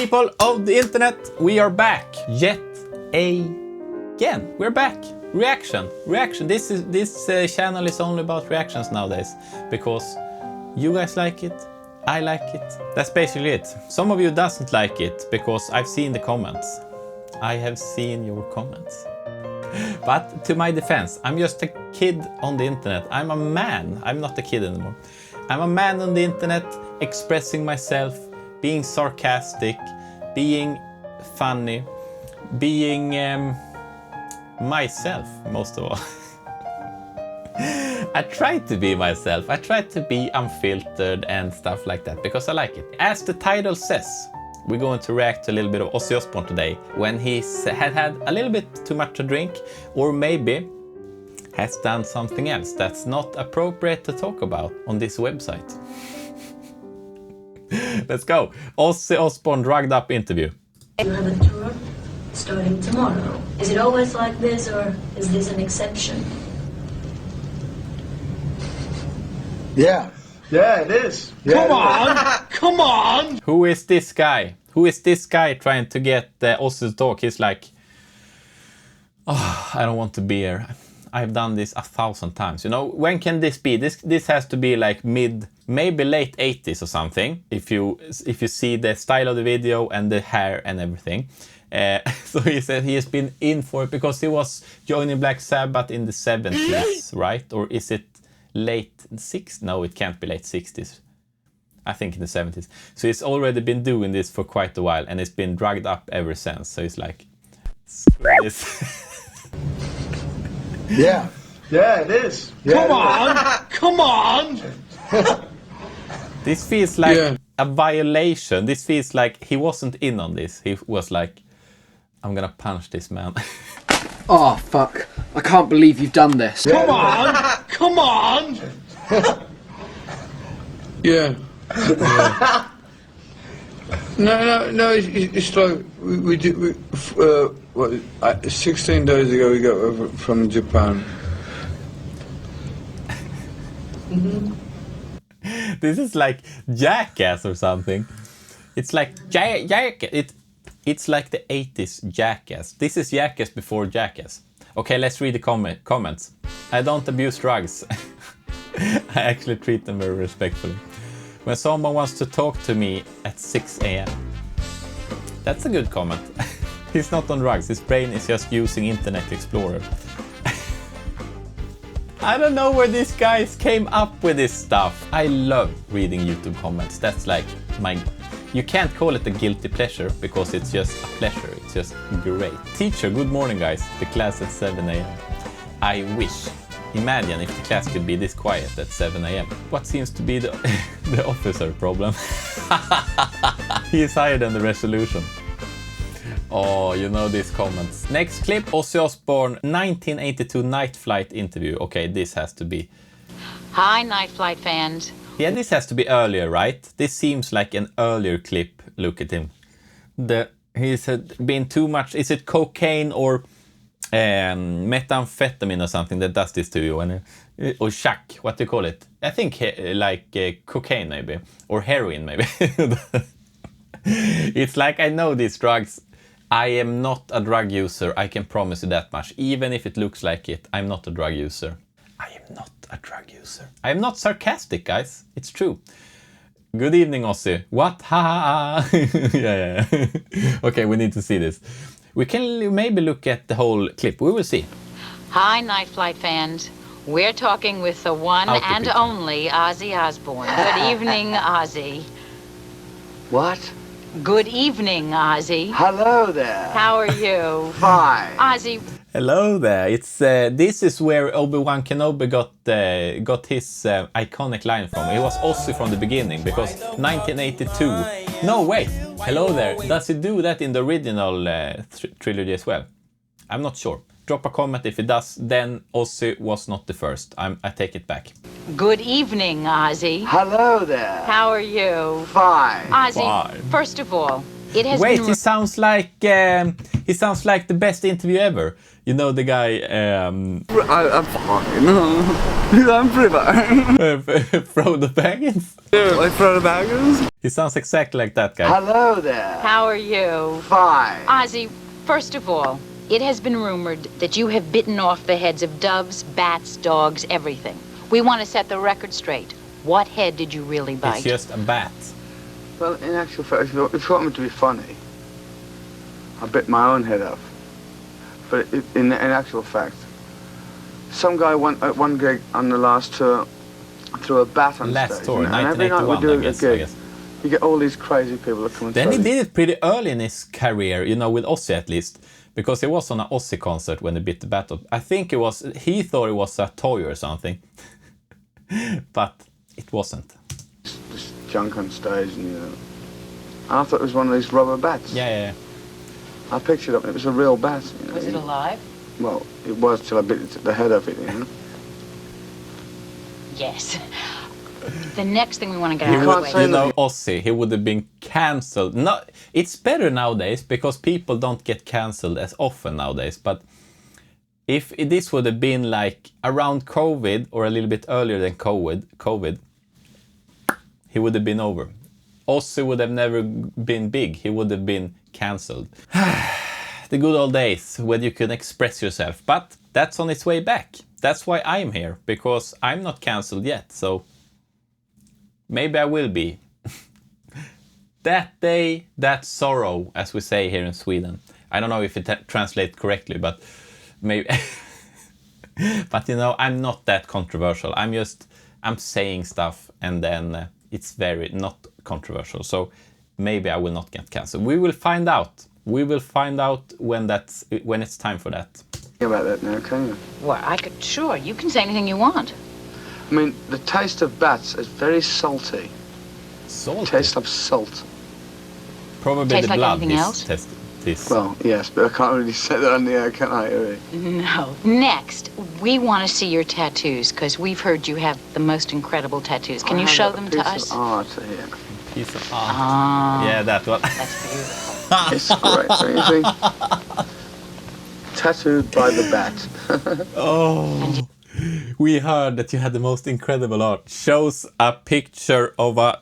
people of the internet, we are back yet again. We're back. Reaction. This channel is only about reactions nowadays because you guys like it, I like it. That's basically it. Some of you doesn't like it because I've seen the comments. I have seen your comments. But to my defense, I'm just a kid on the internet. I'm a man. I'm not a kid anymore. I'm a man on the internet, expressing myself, being sarcastic, being funny, being myself, most of all. I try to be myself. I try to be unfiltered and stuff like that because I like it. As the title says, we're going to react to a little bit of Ozzy Osbourne today when he had a little bit too much to drink, or maybe has done something else that's not appropriate to talk about on this website. Let's go. Ozzy Osbourne drugged up interview. You have a tour starting tomorrow. Is it always like this, or is this an exception? Yeah, it is. Yeah, Come on! Come on! Who is this guy? Who is this guy trying to get Ozzy to talk? He's like, oh, I don't want to be here. I've done this 1,000 times. You know, when can this be? This has to be like maybe late 80s or something. If you see the style of the video and the hair and everything. So he said he has been in for it because he was joining Black Sabbath in the 70s, right? Or is it late 60s? No, it can't be late 60s. I think in the 70s. So he's already been doing this for quite a while and it's been drugged up ever since. So he's like, screw this. Yeah, it is. Come on! Come on! This feels like a violation. This feels like he wasn't in on this. He was like, I'm gonna punch this man. Oh, fuck. I can't believe you've done this. Come on! Come on! Yeah. No, it's like we did, 16 days ago we got over from Japan. This is like Jackass or something. It's like Jackass. It's like the 80s Jackass. This is Jackass before Jackass. Okay, let's read the comments. I don't abuse drugs. I actually treat them very respectfully. When someone wants to talk to me at 6 a.m. That's a good comment. He's not on drugs. His brain is just using Internet Explorer. I don't know where these guys came up with this stuff. I love reading YouTube comments. That's like my... You can't call it a guilty pleasure because it's just a pleasure. It's just great. Teacher, good morning guys. The class at 7 a.m. I wish. Imagine if the class could be this quiet at 7 a.m. What seems to be the officer problem? He is higher than the resolution. Oh, you know these comments. Next clip, Ozzy Osbourne 1982 Night Flight interview. Okay, this has to be... Hi, Night Flight fans. Yeah, this has to be earlier, right? This seems like an earlier clip. Look at him. He's been too much... Is it cocaine or methamphetamine or something that does this to you? Or shack, what do you call it? I think cocaine maybe. Or heroin maybe. It's like, I know these drugs. I am not a drug user, I can promise you that much. Even if it looks like it, I'm not a drug user. I am not a drug user. I am not sarcastic, guys. It's true. Good evening, Ozzy. What? Ha ha ha. Yeah. Okay, we need to see this. We can maybe look at the whole clip. We will see. Hi, Night Flight fans. We're talking with the one and only Ozzy Osbourne. Good evening, Ozzy. What? Good evening, Ozzy. Hello there. How are you? Fine. Ozzy. Hello there. It's this is where Obi-Wan Kenobi got his iconic line from. It was Ozzy from the beginning because 1982. No, wait. Hello there. Does he do that in the original trilogy as well? I'm not sure. Drop a comment if it does. Then Ozzy was not the first. I take it back. Good evening, Ozzy. Hello there. How are you? Fine. Ozzy, Fine. first of all, it has Wait, been... he sounds like the best interview ever. You know the guy... I'm fine. I'm pretty fine. Frodo Baggins? Like Frodo Baggins? He sounds exactly like that guy. Hello there. How are you? Fine. Ozzy, first of all, it has been rumored that you have bitten off the heads of doves, bats, dogs, everything. We want to set the record straight. What head did you really bite? It's just a bat. Well, in actual fact, if you want me to be funny, I bit my own head off. But in actual fact, some guy went at one gig on the last tour, threw a bat on Last stage. tour, And every night we 1981, do I a guess. gig, you get all these crazy people that come and Then he study. did it pretty early in his career, you know, with Ozzy at least. Because he was on an Ozzy concert when he bit the bat off. I think he thought it was a toy or something. But it wasn't. This junk on stage, and and I thought it was one of these rubber bats. Yeah. I picked it up, and it was a real bat. Was it alive? Well, it was till I bit the head off it, Yes. The next thing we want to get He out of the would, way. say you know, Ozzy, he would have been cancelled. No, it's better nowadays because people don't get cancelled as often nowadays. But if this would have been like around COVID or a little bit earlier than COVID, he would have been over. Ozzy would have never been big. He would have been cancelled. The good old days when you could express yourself. But that's on its way back. That's why I'm here, because I'm not cancelled yet. So maybe I will be. That day, that sorrow, as we say here in Sweden. I don't know if it translates correctly, but maybe. But you know, I'm not that controversial. I'm saying stuff and then it's very not controversial. So maybe I will not get cancelled. We will find out. We will find out when it's time for that. About that now, can you? Well, sure, you can say anything you want. I mean, the taste of bats is very salty. Salt. Tastes like salt. Probably Tastes the like blood anything is else? tested. Well, yes, but I can't really say that on the air, can I, really? No. Next, we want to see your tattoos, because we've heard you have the most incredible tattoos. Can you show them to us? Art here. Piece of art. Ah, Yeah, that one. that's beautiful. It's great, don't you think? Tattooed by the bat. Oh, we heard that you had the most incredible art. Shows a picture of a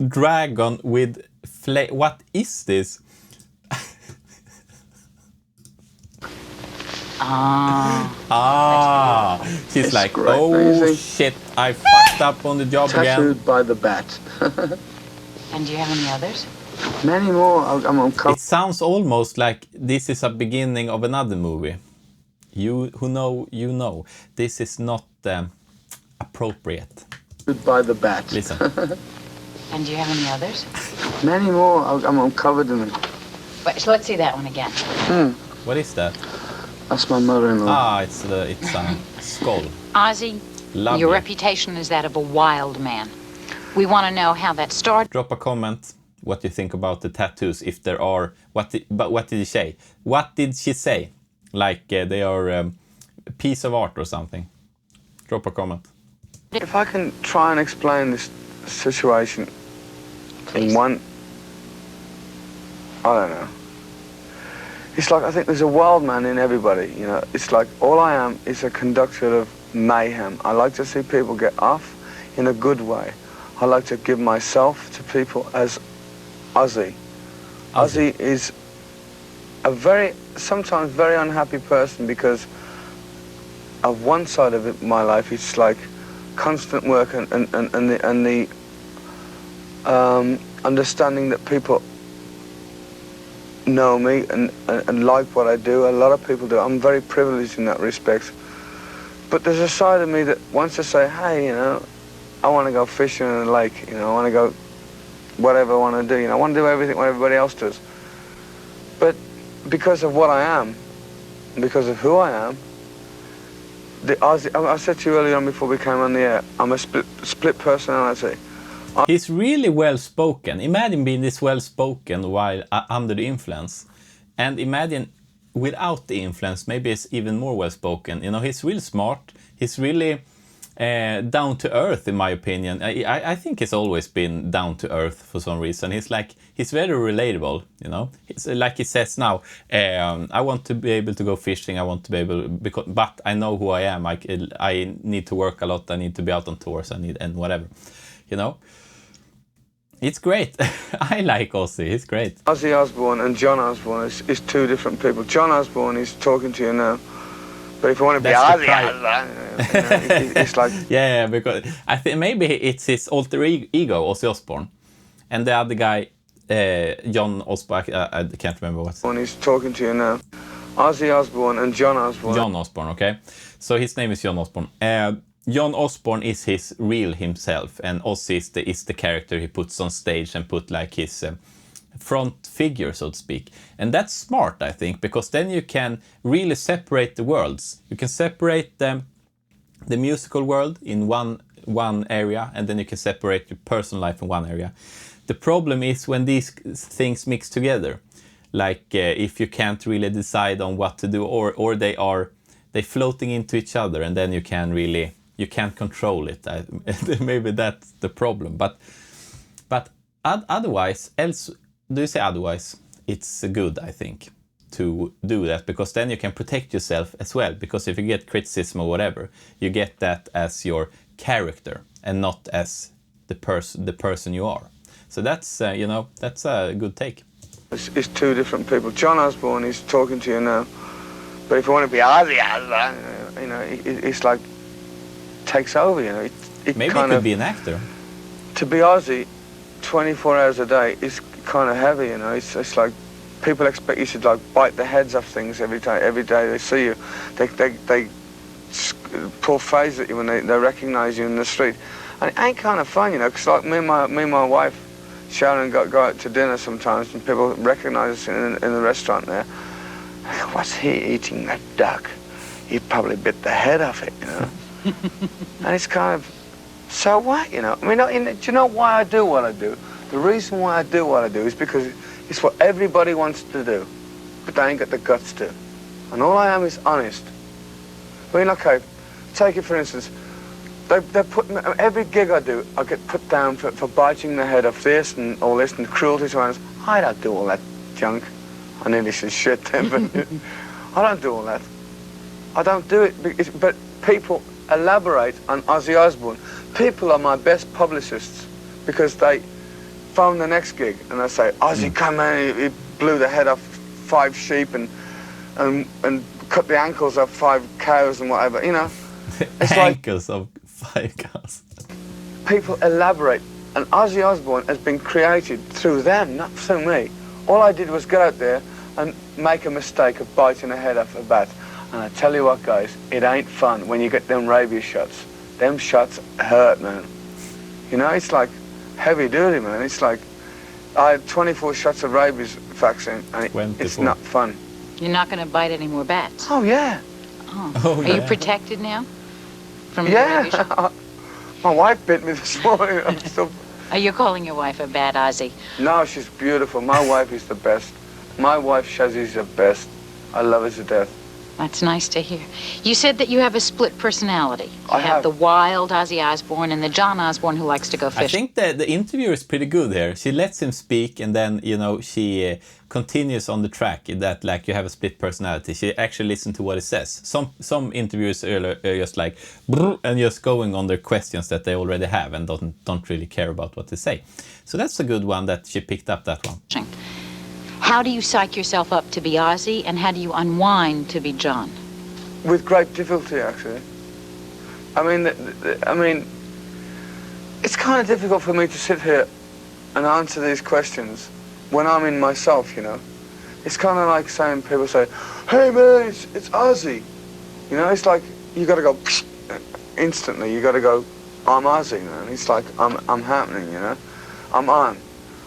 dragon with What is this? She's It's like, great, oh amazing. shit, I fucked up on the job again. Tattooed by the bat. And do you have any others? Many more. I'm It sounds almost like this is a beginning of another movie. You who know, you know. This is not appropriate. tattooed by the bat. Listen. And do you have any others? Many more. I'm covered in them. Wait, so let's see that one again. What is that? That's my mother-in-law. It's a skull. Ozzy, Lovely. your reputation is that of a wild man. We want to know how that started. Drop a comment what you think about the tattoos, if there are. What did he say? What did she say? Like they are a piece of art or something. Drop a comment. If I can try and explain this situation in one, I don't know. It's like I think there's a wild man in everybody, you know. It's like all I am is a conductor of mayhem. I like to see people get off in a good way. I like to give myself to people as Ozzy. Ozzy is a sometimes very unhappy person because of one side of it, my life. It's like constant work and the understanding that people know me and like what I do. A lot of people do. I'm very privileged in that respect. But there's a side of me that wants to say, hey, you know, I want to go fishing in a lake, you know, I want to go whatever I want to do, you know, I want to do everything what everybody else does. But because of what I am, because of who I am, I said to you earlier on before we came on the air, I'm a split personality. He's really well spoken. Imagine being this well spoken while under the influence, and imagine without the influence, maybe it's even more well spoken. You know, he's really smart. He's really down to earth, in my opinion. I think he's always been down to earth for some reason. He's very relatable. You know, it's like he says now. I want to be able to go fishing. I want to be able, but I know who I am. I need to work a lot. I need to be out on tours. And whatever. You know. It's great. I like Ozzy. He's great. Ozzy Osbourne and John Osbourne is two different people. John Osbourne is talking to you now, but if you want to be Ozzy, it's like yeah, because I think maybe it's his alter ego, Ozzy Osbourne, and the other guy, John Osbourne. I can't remember what. He's talking to you now. Ozzy Osbourne and John Osbourne. John Osbourne, okay. So his name is John Osbourne. John Osbourne is his real himself, and Ozzy is the character he puts on stage and put like his front figure, so to speak. And that's smart, I think, because then you can really separate the worlds. You can separate the musical world in one area, and then you can separate your personal life in one area. The problem is when these things mix together, like if you can't really decide on what to do, or they floating into each other, and then you can't control it. Maybe that's the problem. But otherwise, do you say otherwise? It's good, I think, to do that, because then you can protect yourself as well. Because if you get criticism or whatever, you get that as your character and not as the person you are. So that's that's a good take. It's two different people. John Osbourne is talking to you now, but if you want to be Ozzy, it's like takes over. It maybe kind it could of be an actor. To be Ozzy 24 hours a day is kind of heavy. It's like people expect you to like bite the heads off things every day they see you. They pull phrases at you when they recognise you in the street, and it ain't kind of fun, because like me and my wife Sharon go out to dinner sometimes, and people recognise us in the restaurant there. What's he eating, that duck? He probably bit the head off it, And it's kind of, so what, I mean, do you know why I do what I do? The reason why I do what I do is because it's what everybody wants to do, but they ain't got the guts to. And all I am is honest. I mean, okay, take it for instance. They put me, every gig I do, I get put down for biting the head off this and all this and cruelty to animals. I don't do all that junk. I nearly said shit then, but I don't do all that. I don't do it, but people elaborate on Ozzy Osbourne. People are my best publicists because they phone the next gig and they say, Ozzy, come in, he blew the head off 5 sheep and cut the ankles off 5 cows and whatever, It's ankles of 5 cows. People elaborate, and Ozzy Osbourne has been created through them, not through me. All I did was get out there and make a mistake of biting a head off a bat. And I tell you what, guys, it ain't fun when you get them rabies shots. Them shots hurt, man. It's like heavy duty, man. It's like I had 24 shots of rabies vaccine, and it's not fun. You're not going to bite any more bats? Oh, yeah. Oh, Are you protected now? From yeah. My wife bit me this morning. I'm still... Are you calling your wife a bad Ozzy? No, she's beautiful. My wife is the best. My wife, Shazzy's the best. I love her to death. That's nice to hear. You said that you have a split personality. I have the wild Ozzy Osbourne and the John Osbourne who likes to go fishing. I think that the interviewer is pretty good here. She lets him speak, and then, she continues on the track that, like, you have a split personality. She actually listens to what he says. Some interviewers are just like, and just going on their questions that they already have and don't really care about what they say. So that's a good one that she picked up, that one. How do you psych yourself up to be Ozzy, and how do you unwind to be John? With great difficulty, actually. I mean, it's kind of difficult for me to sit here and answer these questions when I'm in myself, It's kind of like saying, people say, hey man, it's Ozzy. It's like, you got to go instantly. You got to go, I'm Ozzy, man. It's like, I'm happening, I'm on.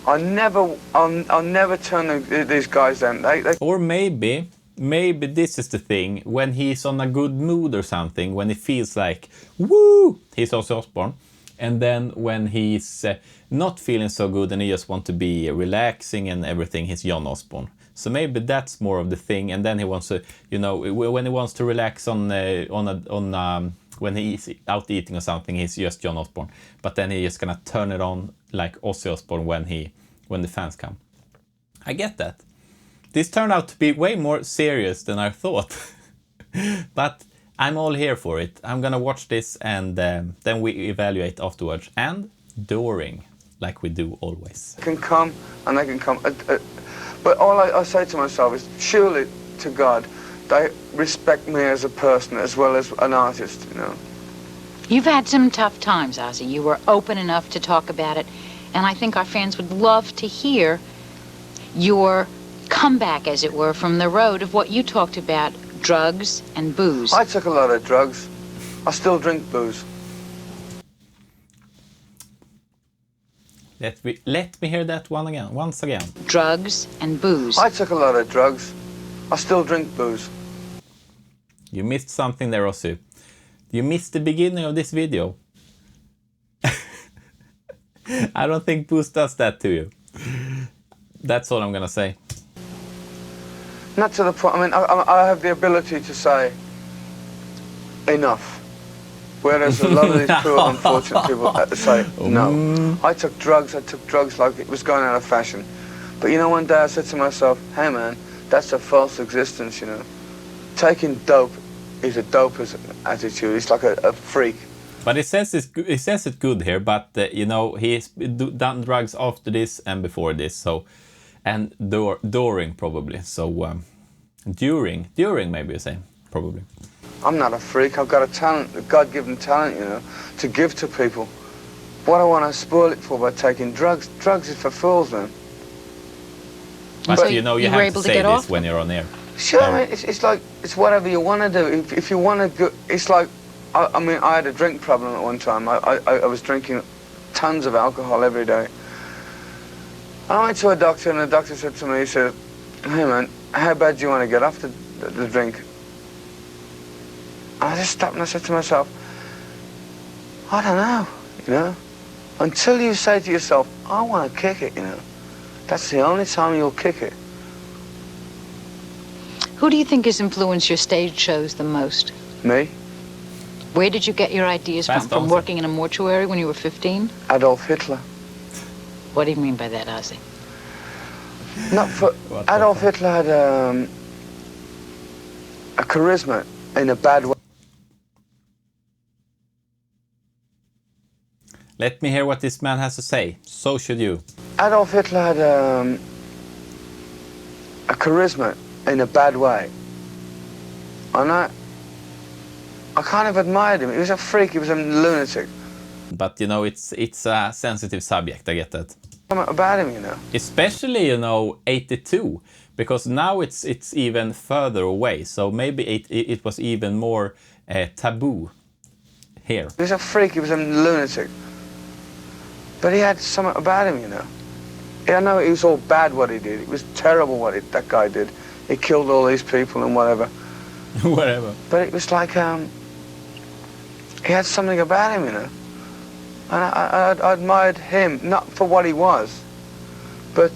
I'll never turn these guys down. Or maybe this is the thing, when he's on a good mood or something, when he feels like, woo, he's Ozzy Osbourne. And then when he's not feeling so good and he just wants to be relaxing and everything, he's John Osbourne. So maybe that's more of the thing. And then he wants to, when he wants to relax when he's out eating or something, he's just John Osbourne. But then he's just gonna turn it on like Ozzy Osbourne when the fans come. I get that. This turned out to be way more serious than I thought. But I'm all here for it. I'm gonna watch this and then we evaluate afterwards and during. like we do always. Can come and they can come. But all I say to myself is, surely to God, they respect me as a person as well as an artist, you know. You've had some tough times, Ozzy. You were open enough to talk about it, and I think our fans would love to hear your comeback, as it were, from the road of what you talked about, drugs and booze. I took a lot of drugs. I still drink booze. Let me hear that once again. Drugs and booze. I took a lot of drugs. I still drink booze. You missed something there, Ozzy. You missed the beginning of this video. I don't think booze does that to you. That's all I'm gonna say. Not to the point. I mean, I have the ability to say enough. Whereas a lot of these poor, unfortunate people say no. I took drugs like it was going out of fashion. But you know, one day I said to myself, hey man, that's a false existence, you know. Taking dope is a doper's attitude. It's like a freak. But it says it good here, but you know, he's done drugs after this and before this, so, and during probably, so during maybe you say, probably. I'm not a freak. I've got a talent, a God-given talent, you know, to give to people. What I want to spoil it for by taking drugs? Drugs is for fools, man. But so you know, you have to say this when you're on air. Sure, I mean, it's like, it's whatever you want to do. If you want to go, it's like, I mean, I had a drink problem at one time. I was drinking tons of alcohol every day. I went to a doctor, and the doctor said to me, he said, hey man, how bad do you want to get off the drink? I just stopped and I said to myself, I don't know, you know. Until you say to yourself, I want to kick it, you know. That's the only time you'll kick it. Who do you think has influenced your stage shows the most? Me? Where did you get your ideas Fast from? From answer. working in a mortuary when you were 15? Adolf Hitler. What do you mean by that, Ozzy? Not for Adolf Hitler had a charisma in a bad way. Let me hear what this man has to say. So should you. Adolf Hitler had a charisma in a bad way. And I kind of admired him. He was a freak, he was a lunatic. But you know, it's a sensitive subject, I get that. Something about him, you know. Especially, you know, 82, because now it's even further away, so maybe it was even more taboo here. He was a freak, he was a lunatic. But he had something about him, you know. I know it was all bad what he did. It was terrible what that guy did. He killed all these people and whatever. Whatever. But it was like, he had something about him, you know. And I admired him, not for what he was, but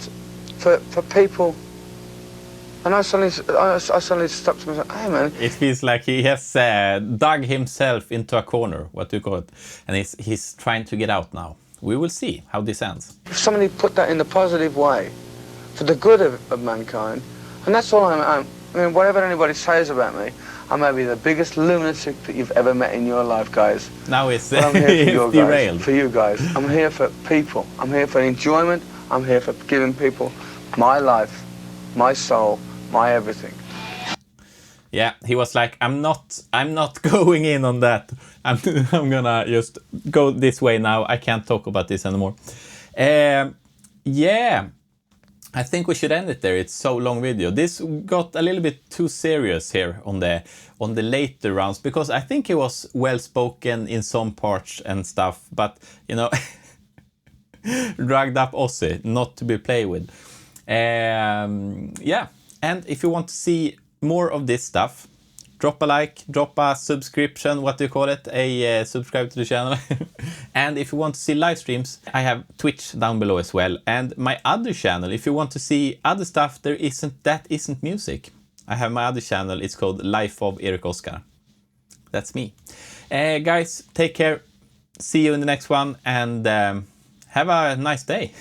for people. And I suddenly stopped to myself, hey man. It feels like he has dug himself into a corner, what do you call it? And he's trying to get out now. We will see how this ends. If somebody put that in the positive way, for the good of mankind, and that's all I mean, whatever anybody says about me, I may be the biggest lunatic that you've ever met in your life, guys. Now it's, But I'm here for derailed. for you guys. I'm here for people. I'm here for enjoyment. I'm here for giving people my life, my soul, my everything. Yeah, he was like, I'm not going in on that. I'm gonna just go this way now. I can't talk about this anymore. Yeah, I think we should end it there. It's so long video. This got a little bit too serious here on the later rounds, because I think he was well spoken in some parts and stuff, but you know, drugged up Ozzy, not to be played with. Yeah, and if you want to see more of this stuff, drop a like, drop a subscription, what do you call it? Subscribe to the channel. And if you want to see live streams, I have Twitch down below as well. And my other channel, if you want to see other stuff that isn't music, I have my other channel. It's called Life of Erik Oskar. That's me. Guys, take care. See you in the next one, and have a nice day.